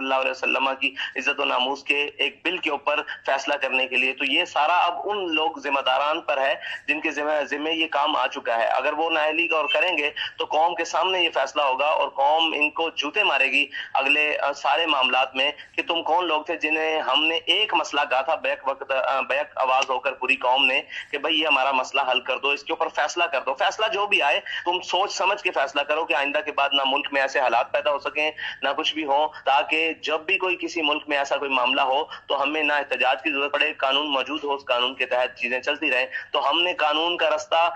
صلی اللہ علیہ وسلم کی عزت و ناموس کے ایک بل کے اوپر فیصلہ کرنے کے لیے. تو یہ سارا اب ان لوگ ذمہ داران پر ہے جن کے ذمہ یہ کام آ چکا ہے. اگر وہ نااہلی اور کریں گے تو قوم کے سامنے یہ فیصلہ ہوگا اور قوم ان کو جوتے مارے گی اگلے سارے معاملات میں کہ تم کون لوگ تھے جنہیں ہم نے ایک مسئلہ کہا تھا بیک آواز ہو کر پوری قوم نے کہ بھائی یہ ہمارا مسئلہ حل کر دو, اس کے اوپر فیصلہ کر دو. فیصلہ جو بھی آئے تم سوچ سمجھ کے فیصلہ کرو کہ آئندہ کے بعد نہ ملک میں ایسے حالات پیدا ہو سکیں نہ کچھ بھی ہو, تاکہ جب بھی کوئی کسی ملک میں ایسا کوئی معاملہ ہو تو ہمیں نہ احتجاج کی ضرورت پڑے, قانون موجود ہو, اس قانون کے تحت چیزیں چلتی رہیں. تو ہم نے قانون کا رستہ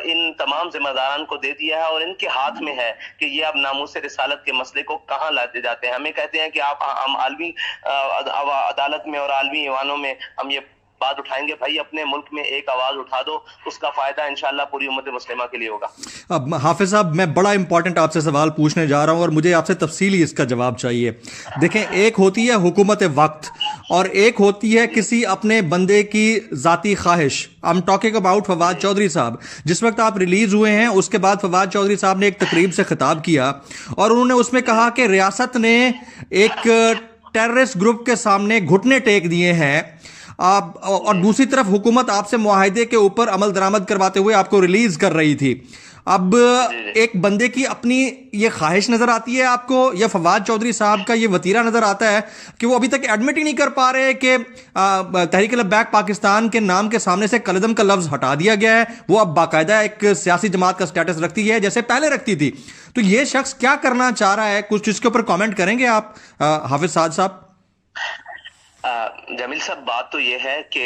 ان تمام ذمہ داران کو دے دیا ہے اور ان کے ہاتھ میں ہے کہ یہ اب ناموس رسالت کے مسئلے کو کہاں لاتے جاتے ہیں. ہمیں کہتے ہیں کہ آپ ہم عالمی عدالت میں اور عالمی ایوانوں میں ہم یہ بات اٹھائیں گے. بھائی اپنے ملک میں ایک آواز اٹھا دو, اس کا فائدہ انشاءاللہ پوری امت مسلمہ کے لیے ہوگا. اب حافظ صاحب میں بڑا امپورٹنٹ آپ سے سوال پوچھنے جا رہا ہوں اور مجھے آپ سے تفصیلی اس کا جواب چاہیے. دیکھیں, ایک ہوتی ہے حکومت وقت اور ایک ہوتی ہے کسی اپنے بندے کی ذاتی خواہش. I'm talking about Fawad Chaudhry صاحب. جس وقت آپ ریلیز ہوئے ہیں اس کے بعد فواد چودھری صاحب نے ایک تقریب سے خطاب کیا اور انہوں نے اس میں کہا کہ ریاست نے ایک ٹیررسٹ گروپ کے سامنے گھٹنے ٹیک دیے ہیں, اور دوسری طرف حکومت آپ سے معاہدے کے اوپر عمل درآمد کرواتے ہوئے آپ کو ریلیز کر رہی تھی. اب ایک بندے کی اپنی یہ خواہش نظر آتی ہے آپ کو, یا فواد چودھری صاحب کا یہ وتیرہ نظر آتا ہے کہ وہ ابھی تک ایڈمٹ ہی نہیں کر پا رہے کہ تحریک لبیک پاکستان کے نام کے سامنے سے قلعدم کا لفظ ہٹا دیا گیا ہے, وہ اب باقاعدہ ایک سیاسی جماعت کا سٹیٹس رکھتی ہے جیسے پہلے رکھتی تھی. تو یہ شخص کیا کرنا چاہ رہا ہے, کچھ اس کے اوپر کامنٹ کریں گے آپ حافظ سعد صاحب؟ جمیل صاحب, بات تو یہ ہے کہ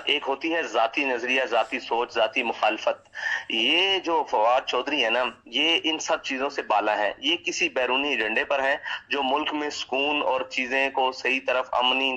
ایک ہوتی ہے ذاتی نظریہ, ذاتی سوچ, ذاتی مخالفت. یہ جو فواد چودھری ہے نا, یہ ان سب چیزوں سے بالا ہے. یہ کسی بیرونی ایجنڈے پر ہیں جو ملک میں سکون اور چیزیں کو صحیح طرف امنی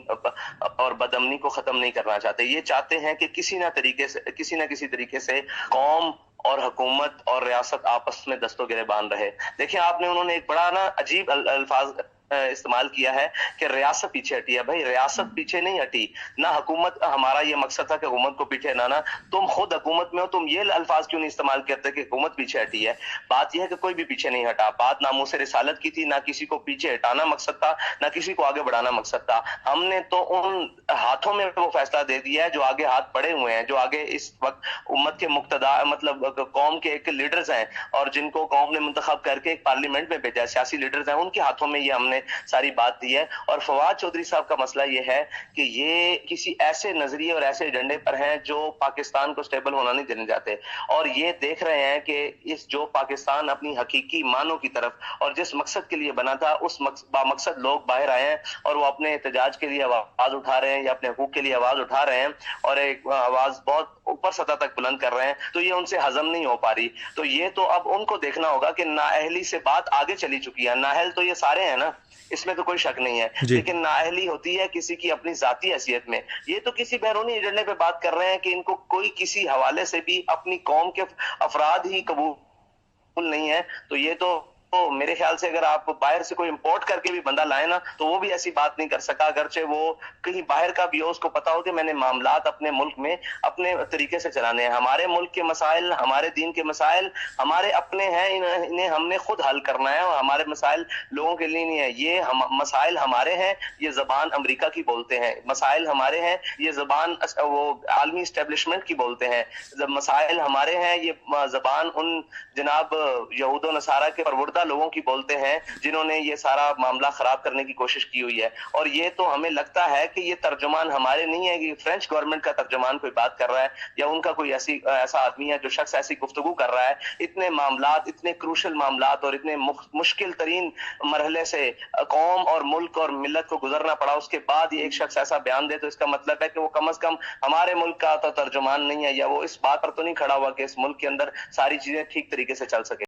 اور بدامنی کو ختم نہیں کرنا چاہتے. یہ چاہتے ہیں کہ کسی نہ کسی طریقے سے قوم اور حکومت اور ریاست آپس میں دست و گریبان رہے. دیکھیں, انہوں نے ایک بڑا عجیب الفاظ استعمال کیا ہے کہ ریاست پیچھے ہٹی ہے. بھائی ریاست پیچھے نہیں ہٹی, نہ حکومت. ہمارا یہ مقصد تھا کہ حکومت کو پیچھے ہٹانا. تم خود حکومت میں ہو, تم یہ الفاظ کیوں نہیں استعمال کرتے کہ حکومت پیچھے ہٹی ہے؟ بات یہ ہے کہ کوئی بھی پیچھے نہیں ہٹا. بات ناموس رسالت کی تھی, نہ کسی کو پیچھے ہٹانا مقصد تھا, نہ کسی کو آگے بڑھانا مقصد تھا. ہم نے تو ان ہاتھوں میں وہ فیصلہ دے دیا ہے جو آگے ہاتھ پڑے ہوئے ہیں, جو آگے اس وقت امت کے مقتدا مطلب قوم کے ایک لیڈرز ہیں اور جن کو قوم نے منتخب کر کے ایک پارلیمنٹ میں بھیجا, سیاسی لیڈرز ہیں, ان کے ہاتھوں میں یہ ہم نے ساری بات دی ہے. اور فواد چودھری صاحب کا مسئلہ یہ ہے کہ یہ کسی ایسے نظریے اور ایسے ایجنڈے پر ہیں جو پاکستان کو سٹیبل ہونا نہیں دینے جاتے, اور یہ دیکھ رہے ہیں کہ اس جو پاکستان اپنی حقیقی معنوں کی طرف اور جس مقصد کے لیے بنا تھا اس مقصد لوگ باہر آئے ہیں اور وہ اپنے احتجاج کے لیے آواز اٹھا رہے ہیں یا اپنے حقوق کے لیے آواز اٹھا رہے ہیں اور ایک آواز بہت اوپر سطح تک بلند کر رہے ہیں. تو یہ ان سے ہضم نہیں ہو پا رہی. تو یہ تو اب ان کو دیکھنا ہوگا کہ نااہلی سے بات آگے چلی چکی ہے. نااہل تو یہ سارے ہیں نا, اس میں تو کوئی شک نہیں ہے, لیکن نااہلی ہوتی ہے کسی کی اپنی ذاتی حیثیت میں. یہ تو کسی بیرونی ایجنڈے پہ بات کر رہے ہیں کہ ان کو کوئی کسی حوالے سے بھی اپنی قوم کے افراد ہی قبول نہیں ہے. تو یہ تو میرے خیال سے اگر آپ باہر سے کوئی امپورٹ کر کے بھی بندہ لائے نا تو وہ بھی ایسی بات نہیں کر سکا, اگرچہ وہ کہیں باہر کا بھی ہو, اس کو پتا ہو کہ میں نے معاملات اپنے ملک میں اپنے طریقے سے چلانے ہیں. ہمارے ملک کے مسائل, ہمارے دین کے مسائل ہمارے اپنے ہیں, انہیں ہم نے خود حل کرنا ہے, اور ہمارے مسائل لوگوں کے لیے نہیں ہے. یہ مسائل ہمارے ہیں, یہ زبان امریکہ کی بولتے ہیں. مسائل ہمارے ہیں, یہ زبان وہ عالمی اسٹیبلشمنٹ کی بولتے ہیں. مسائل ہمارے ہیں, یہ زبان ان جناب یہود و نصارہ کے پروردہ لوگوں کی بولتے ہیں جنہوں نے یہ سارا معاملہ خراب کرنے کی کوشش کی ہوئی ہے. اور یہ تو ہمیں لگتا ہے کہ یہ ترجمان ہمارے نہیں ہے کہ فرینچ گورنمنٹ کا ترجمان کوئی بات کر رہا ہے یا ان کا کوئی ایسا آدمی ہے جو شخص ایسی گفتگو کر رہا ہے. اتنے معاملات, اتنے کروشل معاملات اور اتنے مشکل ترین مرحلے سے قوم اور ملک اور ملت کو گزرنا پڑا, اس کے بعد یہ ایک شخص ایسا بیان دے تو اس کا مطلب ہے کہ وہ کم از کم ہمارے ملک کا تو ترجمان نہیں ہے, یا وہ اس بات پر تو نہیں کھڑا ہوا کہ اس ملک کے اندر ساری چیزیں ٹھیک طریقے سے چل سکے.